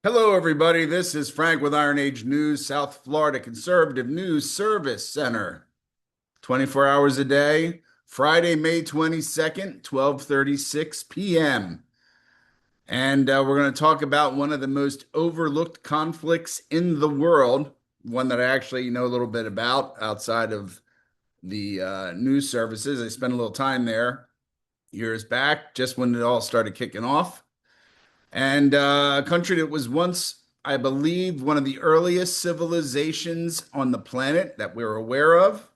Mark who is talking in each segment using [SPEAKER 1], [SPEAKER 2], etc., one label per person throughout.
[SPEAKER 1] Hello, everybody. This is Frank with Iron Age News, South Florida Conservative News Service Center. 24 hours a day, Friday, May 22nd, 12:36 p.m. And we're going to talk about one of the most overlooked conflicts in the world, one that I actually know a little bit about outside of the news services. I spent a little time there years back, just when it all started kicking off. And a country that was once, I believe, one of the earliest civilizations on the planet that we're aware of.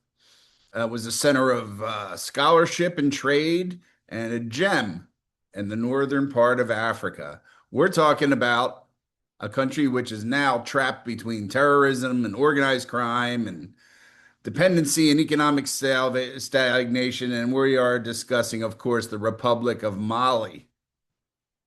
[SPEAKER 1] Was a center of scholarship and trade and a gem in the northern part of Africa. We're talking about a country which is now trapped between terrorism and organized crime and dependency and economic stagnation. And we are discussing, of course, the Republic of Mali,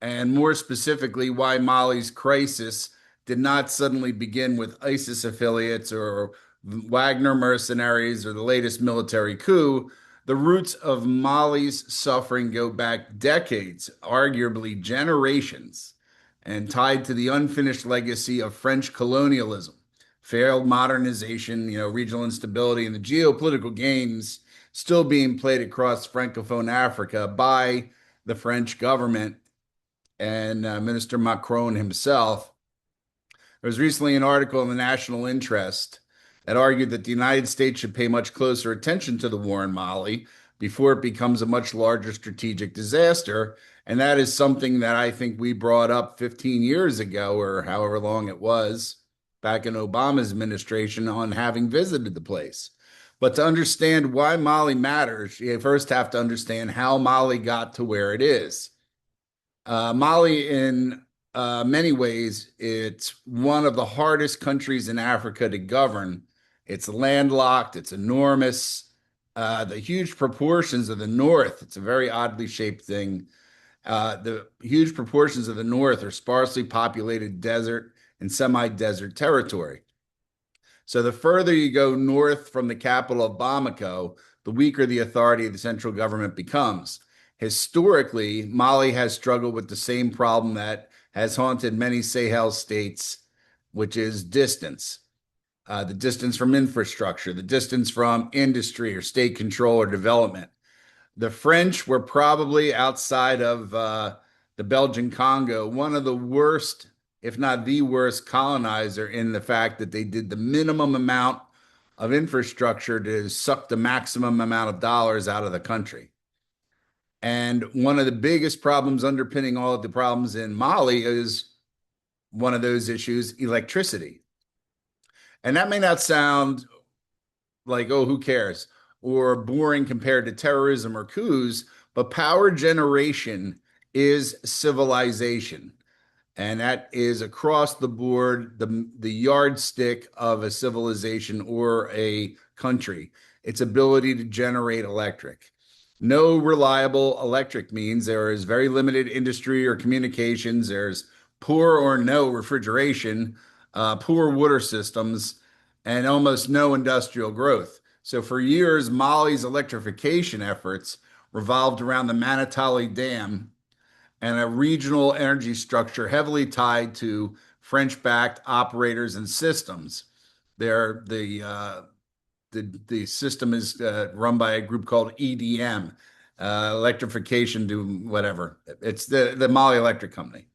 [SPEAKER 1] and more specifically, why Mali's crisis did not suddenly begin with ISIS affiliates or Wagner mercenaries or the latest military coup. The roots of Mali's suffering go back decades, arguably generations, and tied to the unfinished legacy of French colonialism, failed modernization, regional instability, and the geopolitical games still being played across Francophone Africa by the French government and Minister Macron himself. There was recently an article in the National Interest that argued that the United States should pay much closer attention to the war in Mali before it becomes a much larger strategic disaster. And that is something that I think we brought up 15 years ago, or however long it was, back in Obama's administration, on having visited the place. But to understand why Mali matters, you first have to understand how Mali got to where it is. Mali, in many ways, it's one of the hardest countries in Africa to govern. It's landlocked, it's enormous. The huge proportions of the north, it's a very oddly shaped thing. The huge proportions of the north are sparsely populated desert and semi-desert territory. So the further you go north from the capital of Bamako, the weaker the authority of the central government becomes. Historically, Mali has struggled with the same problem that has haunted many Sahel states, which is distance. The distance from infrastructure, the distance from industry or state control or development. The French were probably, outside of the Belgian Congo, one of the worst, if not the worst, colonizer, in the fact that they did the minimum amount of infrastructure to suck the maximum amount of dollars out of the country. And one of the biggest problems underpinning all of the problems in Mali is one of those issues, electricity. And that may not sound like, oh, who cares, or boring compared to terrorism or coups, but power generation is civilization. And that is across the board the yardstick of a civilization or a country, its ability to generate electric. No reliable electric means there is very limited industry or communications. There's poor or no refrigeration, poor water systems, and almost no industrial growth. So for years, Mali's electrification efforts revolved around the Manatali Dam and a regional energy structure heavily tied to French-backed operators and systems. They're the system is run by a group called EDM, electrification to whatever. It's the Mali Electric Company,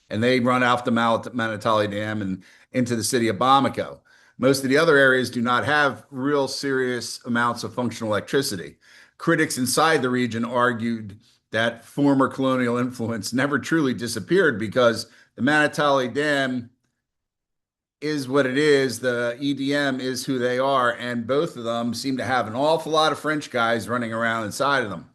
[SPEAKER 1] and they run off the Manatali Dam and into the city of Bamako. Most of the other areas do not have real serious amounts of functional electricity. Critics inside the region argued that former colonial influence never truly disappeared because the Manatali Dam is what it is. The EDM is who they are. And both of them seem to have an awful lot of French guys running around inside of them.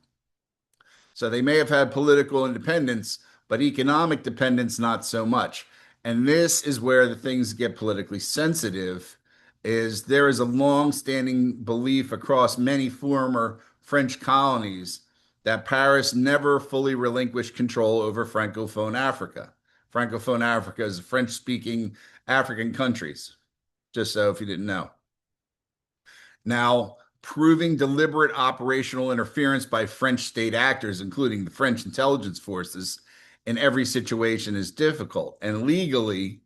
[SPEAKER 1] So they may have had political independence, but economic dependence, not so much. And this is where the things get politically sensitive, is there is a long-standing belief across many former French colonies that Paris never fully relinquished control over Francophone Africa. Francophone Africa is French-speaking African countries, just so if you didn't know. Now, proving deliberate operational interference by French state actors, including the French intelligence forces, in every situation is difficult. And legally,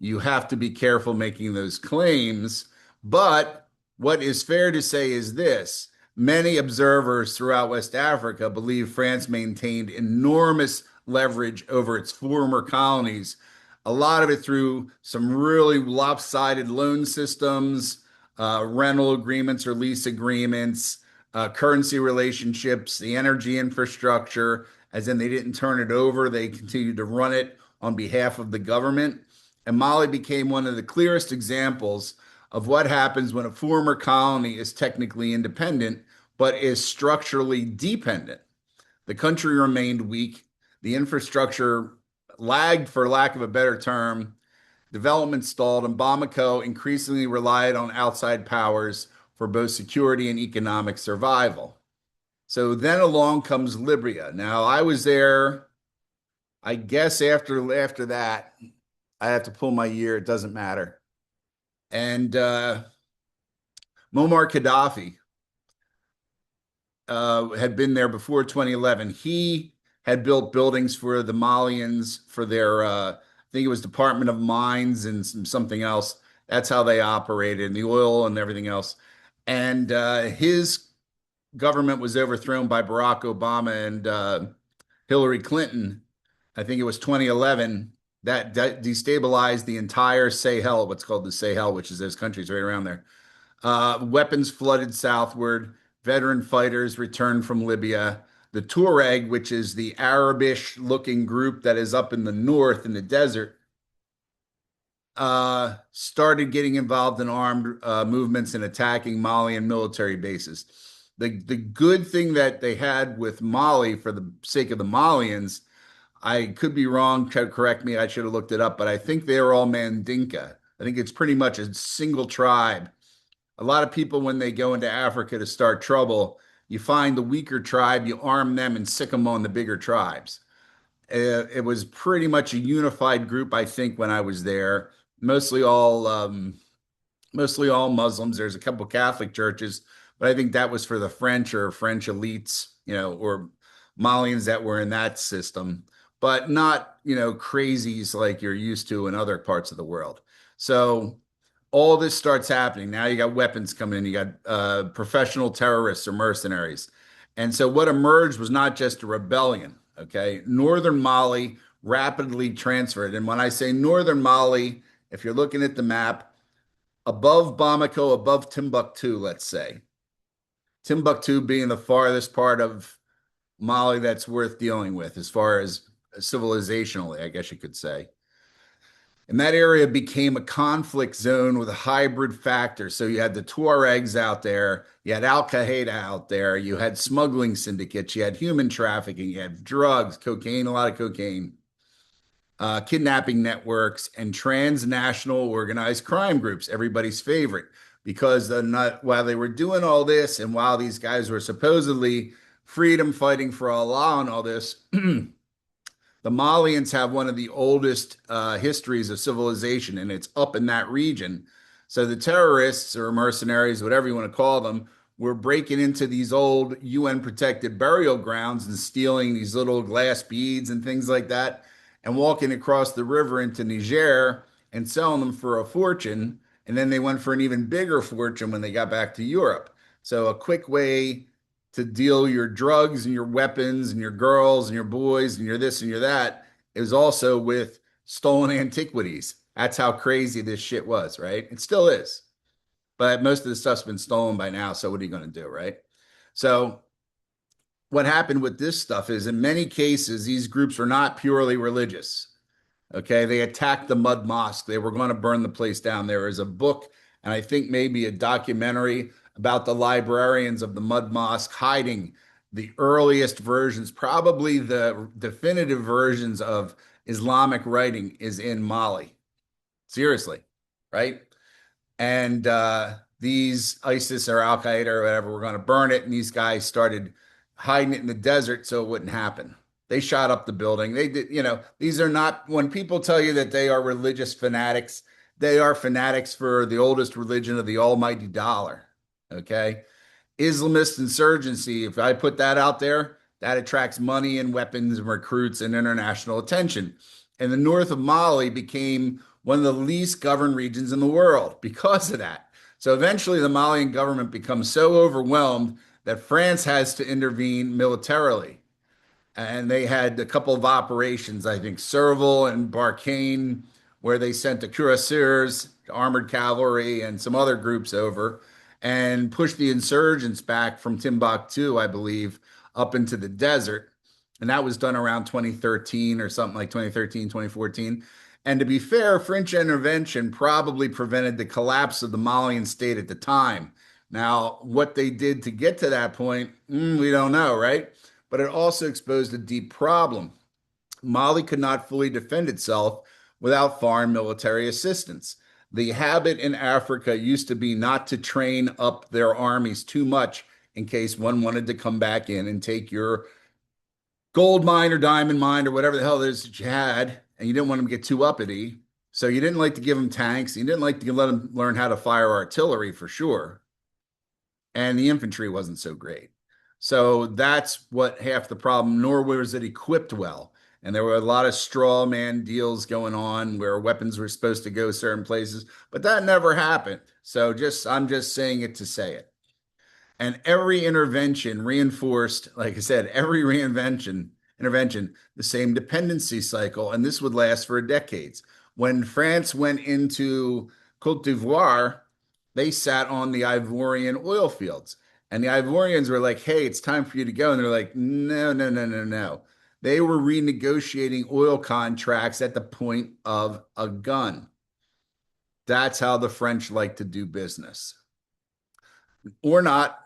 [SPEAKER 1] You have to be careful making those claims. But what is fair to say is this: many observers throughout West Africa believe France maintained enormous leverage over its former colonies, a lot of it through some really lopsided loan systems, rental agreements or lease agreements, currency relationships, the energy infrastructure, as in they didn't turn it over, they continued to run it on behalf of the government. And Mali became one of the clearest examples of what happens when a former colony is technically independent, but is structurally dependent. The country remained weak. The infrastructure lagged, for lack of a better term. Development stalled, and Bamako increasingly relied on outside powers for both security and economic survival. So then along comes Libya. Now, I was there, I guess after that, I have to pull my year, it doesn't matter. And Muammar Gaddafi had been there before 2011. He had built buildings for the Malians for their, I think it was Department of Mines and something else. That's how they operated, and the oil and everything else. And his government was overthrown by Barack Obama and Hillary Clinton. I think it was 2011. That destabilized the entire Sahel, what's called the Sahel, which is those countries right around there. Weapons flooded southward. Veteran fighters returned from Libya. The Tuareg, which is the Arabish looking group that is up in the north in the desert, started getting involved in armed movements and attacking Malian military bases. The good thing that they had with Mali, for the sake of the Malians, I could be wrong, correct me, I should have looked it up, but I think they are all Mandinka. I think it's pretty much a single tribe. A lot of people, when they go into Africa to start trouble, you find the weaker tribe, you arm them and sick them on the bigger tribes. It was pretty much a unified group, I think, when I was there. Mostly all mostly all Muslims. There's a couple Catholic churches, but I think that was for the French or French elites, or Malians that were in that system, but not, crazies like you're used to in other parts of the world. So all this starts happening. Now you got weapons coming in, you got professional terrorists or mercenaries. And so what emerged was not just a rebellion, okay? Northern Mali rapidly transferred. And when I say northern Mali, if you're looking at the map, above Bamako, above Timbuktu, let's say, Timbuktu being the farthest part of Mali that's worth dealing with as far as civilizationally, I guess you could say. And that area became a conflict zone with a hybrid factor. So you had the Tuaregs out there, you had Al Qaeda out there, you had smuggling syndicates, you had human trafficking, you had drugs, cocaine, a lot of cocaine, kidnapping networks, and transnational organized crime groups, everybody's favorite. Because while they were doing all this, and while these guys were supposedly freedom fighting for Allah and all this, the Malians have one of the oldest histories of civilization, and it's up in that region. So the terrorists or mercenaries, whatever you want to call them, were breaking into these old UN protected burial grounds and stealing these little glass beads and things like that, and walking across the river into Niger and selling them for a fortune. And then they went for an even bigger fortune when they got back to Europe. So a quick way to deal your drugs and your weapons and your girls and your boys and your this and your that is also with stolen antiquities. That's how crazy this shit was, right? It still is. But most of the stuff's been stolen by now. So what are you going to do, right? So what happened with this stuff is, in many cases, these groups are not purely religious. Okay, they attacked the mud mosque. They were going to burn the place down. There is a book, and I think maybe a documentary about the librarians of the mud mosque hiding the earliest versions, probably the definitive versions of Islamic writing is in Mali. Seriously, right? And these ISIS or Al Qaeda or whatever were going to burn it, and these guys started hiding it in the desert so it wouldn't happen. They shot up the building. They did, these are not, when people tell you that they are religious fanatics, they are fanatics for the oldest religion of the almighty dollar. Okay. Islamist insurgency, if I put that out there, that attracts money and weapons and recruits and international attention. And the north of Mali became one of the least governed regions in the world because of that. So eventually, the Malian government becomes so overwhelmed that France has to intervene militarily. And they had a couple of operations, I think Serval and Barkhane, where they sent the cuirassiers, armored cavalry, and some other groups over and pushed the insurgents back from Timbuktu, I believe, up into the desert. And that was done around 2013 or something like 2013, 2014. And to be fair, French intervention probably prevented the collapse of the Malian state at the time. Now, what they did to get to that point, we don't know, right? But it also exposed a deep problem. Mali could not fully defend itself without foreign military assistance. The habit in Africa used to be not to train up their armies too much in case one wanted to come back in and take your gold mine or diamond mine or whatever the hell it is that you had, and you didn't want them to get too uppity. So you didn't like to give them tanks. You didn't like to let them learn how to fire artillery for sure. And the infantry wasn't so great. So that's what half the problem, nor was it equipped well. And there were a lot of straw man deals going on where weapons were supposed to go certain places, but that never happened. So I'm just saying it to say it. And every intervention reinforced, like I said, every intervention, the same dependency cycle, and this would last for decades. When France went into Cote d'Ivoire, they sat on the Ivorian oil fields. And the Ivorians were like, hey, it's time for you to go. And they're like, no, no, no, no, no. They were renegotiating oil contracts at the point of a gun. That's how the French like to do business. Or not.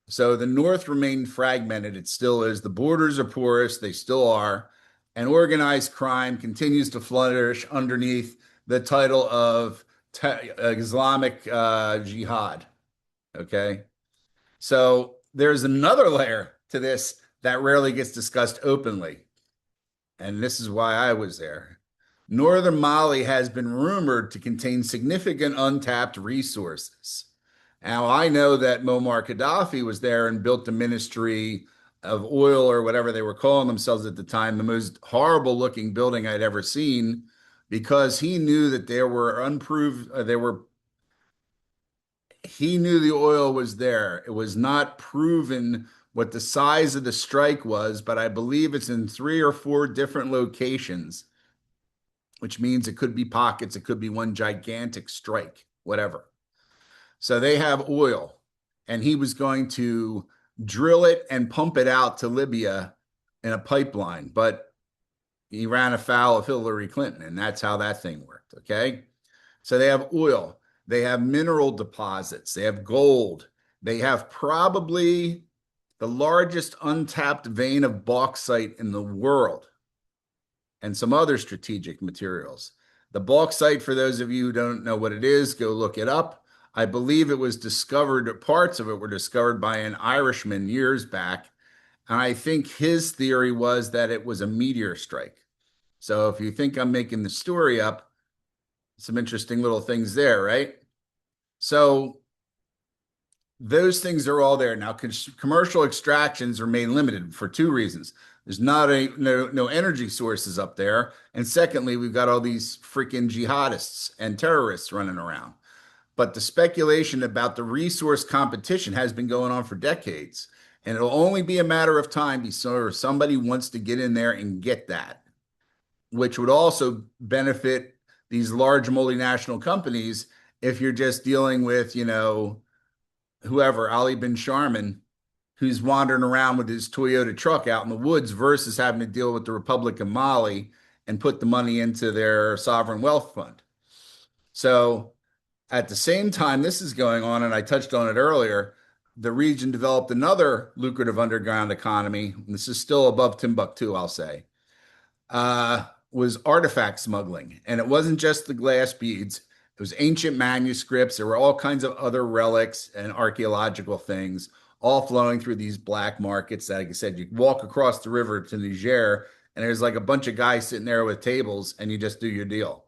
[SPEAKER 1] So the North remained fragmented. It still is. The borders are porous. They still are. And organized crime continues to flourish underneath the title of Islamic Jihad. Okay. So there's another layer to this that rarely gets discussed openly. And this is why I was there. Northern Mali has been rumored to contain significant untapped resources. Now, I know that Muammar Gaddafi was there and built the Ministry of Oil or whatever they were calling themselves at the time, the most horrible looking building I'd ever seen, because he knew that there were he knew the oil was there. It was not proven what the size of the strike was, but I believe it's in 3 or 4 different locations, which means it could be pockets, it could be one gigantic strike, whatever. So they have oil, and he was going to drill it and pump it out to Libya in a pipeline, but he ran afoul of Hillary Clinton, and that's how that thing worked, okay? So they have oil, they have mineral deposits, they have gold, they have probably the largest untapped vein of bauxite in the world, and some other strategic materials. The bauxite, for those of you who don't know what it is, go look it up. I believe it was discovered, parts of it were discovered by an Irishman years back. And I think his theory was that it was a meteor strike. So if you think I'm making the story up, some interesting little things there, right? So those things are all there. Now, commercial extractions remain limited for 2 reasons. There's no energy sources up there. And secondly, we've got all these freaking jihadists and terrorists running around. But the speculation about the resource competition has been going on for decades. And it'll only be a matter of time before somebody wants to get in there and get that, which would also benefit these large multinational companies if you're just dealing with, whoever, Ali bin Sharman, who's wandering around with his Toyota truck out in the woods versus having to deal with the Republic of Mali and put the money into their sovereign wealth fund. So at the same time this is going on, and I touched on it earlier, the region developed another lucrative underground economy. This is still above Timbuktu, I'll say, was artifact smuggling. And it wasn't just the glass beads. It was ancient manuscripts. There were all kinds of other relics and archaeological things all flowing through these black markets. Like I said, you walk across the river to Niger, and there's like a bunch of guys sitting there with tables, and you just do your deal.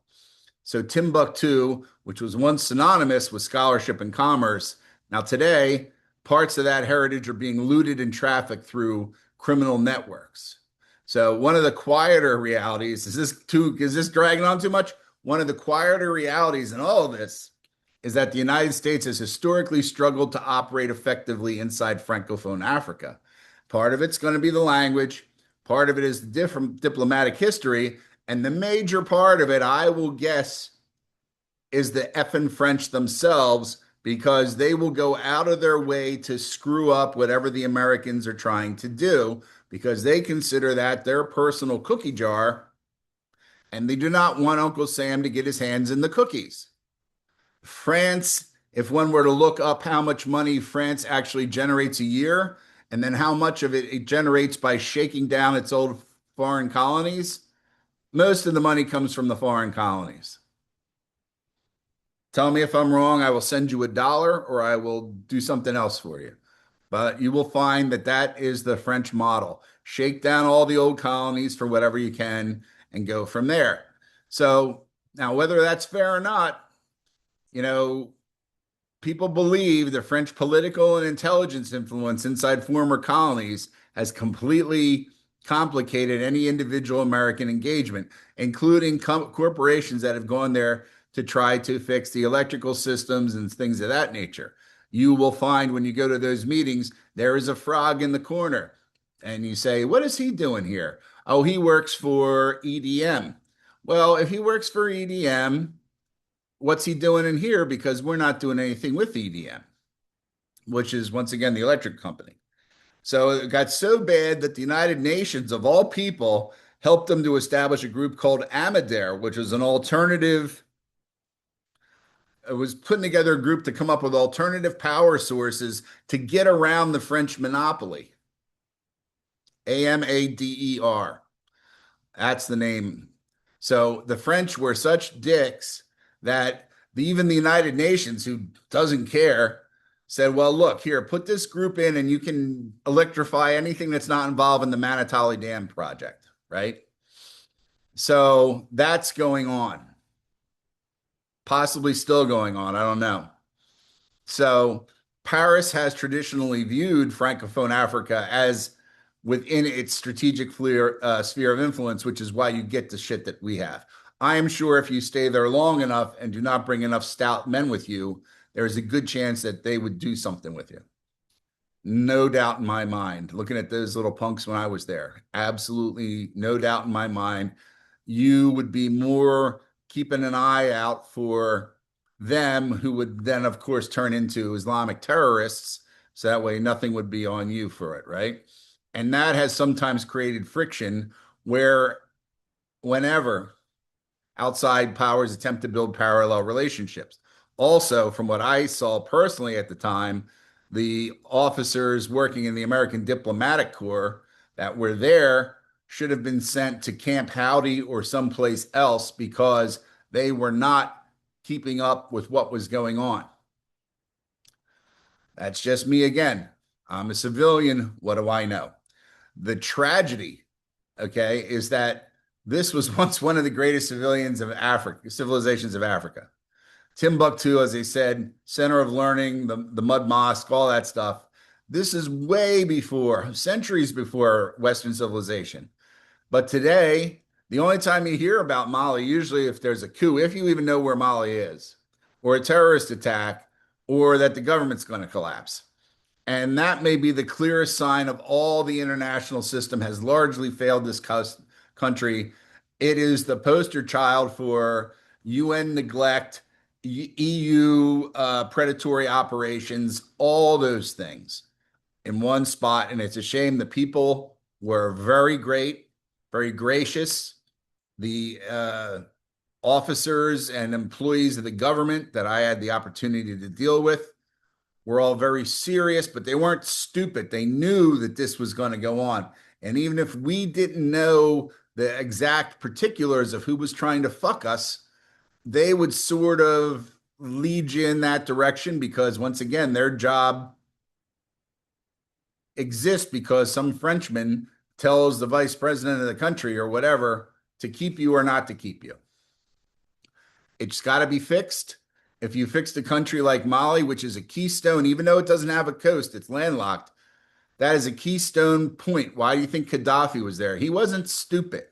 [SPEAKER 1] So Timbuktu, which was once synonymous with scholarship and commerce, now today, parts of that heritage are being looted and trafficked through criminal networks. So one of the quieter realities, is this dragging on too much? one of the quieter realities in all of this is that the United States has historically struggled to operate effectively inside Francophone Africa. Part of it's going to be the language, part of it is the different diplomatic history, and the major part of it, I will guess, is the effing French themselves, because they will go out of their way to screw up whatever the Americans are trying to do because they consider that their personal cookie jar and they do not want Uncle Sam to get his hands in the cookies. France, if one were to look up how much money France actually generates a year and then how much of it generates by shaking down its old foreign colonies, most of the money comes from the foreign colonies. Tell me if I'm wrong. I will send you $1 or I will do something else for you. But you will find that that is the French model. Shake down all the old colonies for whatever you can and go from there. So now, whether that's fair or not, you know, people believe the French political and intelligence influence inside former colonies has completely complicated any individual American engagement, including corporations that have gone there to try to fix the electrical systems and things of that nature. You will find when you go to those meetings, there is a frog in the corner. And you say, what is he doing here? Oh, he works for EDM. Well, if he works for EDM, what's he doing in here? Because we're not doing anything with EDM, which is once again the electric company. So it got so bad that the United Nations, of all people, helped them to establish a group called Amadare, which is an alternative. It was putting together a group to come up with alternative power sources to get around the French monopoly. AMADER. That's the name. So the French were such dicks that even the United Nations, who doesn't care, said, well, look, here, put this group in and you can electrify anything that's not involved in the Manitoulin Dam project, right? So that's going on, possibly still going on. I don't know. So Paris has traditionally viewed Francophone Africa as within its strategic sphere of influence, which is why you get the shit that we have. I am sure if you stay there long enough and do not bring enough stout men with you, there's a good chance that they would do something with you. No doubt in my mind. Looking at those little punks when I was there, absolutely no doubt in my mind. You would be more keeping an eye out for them, who would then, of course, turn into Islamic terrorists. So that way nothing would be on you for it, right? And that has sometimes created friction where whenever outside powers attempt to build parallel relationships. Also, from what I saw personally at the time, the officers working in the American Diplomatic Corps that were there should have been sent to Camp Howdy or someplace else because they were not keeping up with what was going on. That's just me again. I'm a civilian. What do I know? The tragedy, okay, is that this was once one of the greatest civilizations of Africa. Timbuktu, as they said, center of learning, the mud mosque, all that stuff. This is way before, centuries before Western civilization. But today, the only time you hear about Mali, usually if there's a coup, if you even know where Mali is, or a terrorist attack, or that the government's going to collapse. And that may be the clearest sign of all the international system has largely failed this country. It is the poster child for UN neglect, EU predatory operations, all those things in one spot. And it's a shame the people were very great, very gracious. The officers and employees of the government that I had the opportunity to deal with were all very serious, but they weren't stupid. They knew that this was going to go on. And even if we didn't know the exact particulars of who was trying to fuck us, they would sort of lead you in that direction because, once again, their job exists because some Frenchman tells the vice president of the country or whatever to keep you or not to keep you. It's got to be fixed. If you fix a country like Mali, which is a keystone, even though it doesn't have a coast, it's landlocked, that is a keystone point. Why do you think Gaddafi was there? He wasn't stupid.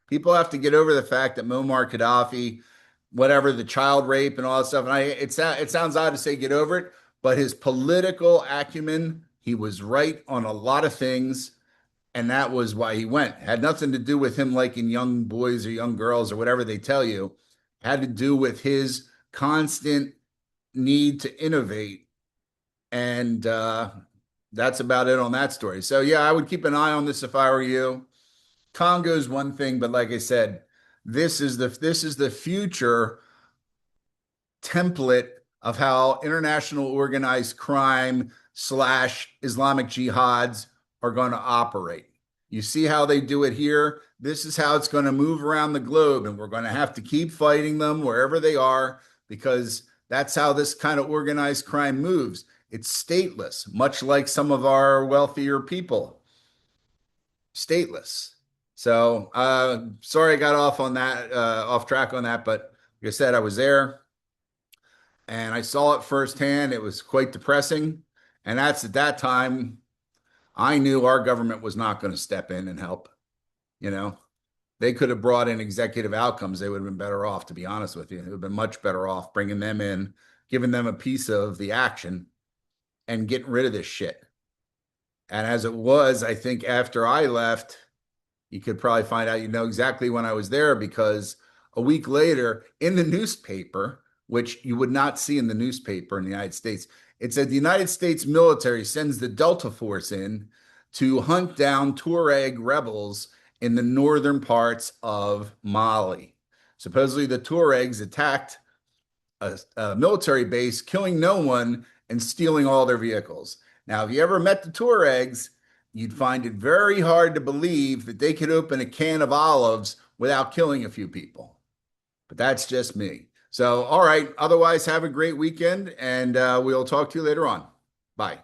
[SPEAKER 1] People have to get over the fact that Muammar Gaddafi whatever, the child rape and all that stuff. And it sounds odd to say get over it, but his political acumen, he was right on a lot of things. And that was why he went. Had nothing to do with him liking young boys or young girls or whatever they tell you. Had to do with his constant need to innovate. And that's about it on that story. So yeah, I would keep an eye on this if I were you. Congo's one thing, but like I said, this is the future template of how international organized crime slash Islamic jihads are going to operate. You see how they do it here? This is how it's going to move around the globe, and we're going to have to keep fighting them wherever they are because that's how this kind of organized crime moves. It's stateless, much like some of our wealthier people, stateless. So, sorry I got off on that, off track on that, but like I said, I was there and I saw it firsthand. It was quite depressing. And that's at that time, I knew our government was not going to step in and help. You know, they could have brought in executive outcomes. They would have been better off, to be honest with you. It would have been much better off bringing them in, giving them a piece of the action and getting rid of this shit. And as it was, I think after I left, you could probably find out, exactly when I was there because a week later in the newspaper, which you would not see in the newspaper in the United States, it said the United States military sends the Delta Force in to hunt down Tuareg rebels in the northern parts of Mali. Supposedly, the Tuaregs attacked a military base, killing no one and stealing all their vehicles. Now, if you ever met the Tuaregs, you'd find it very hard to believe that they could open a can of olives without killing a few people. But that's just me. So, all right. Otherwise, have a great weekend, and we'll talk to you later on. Bye.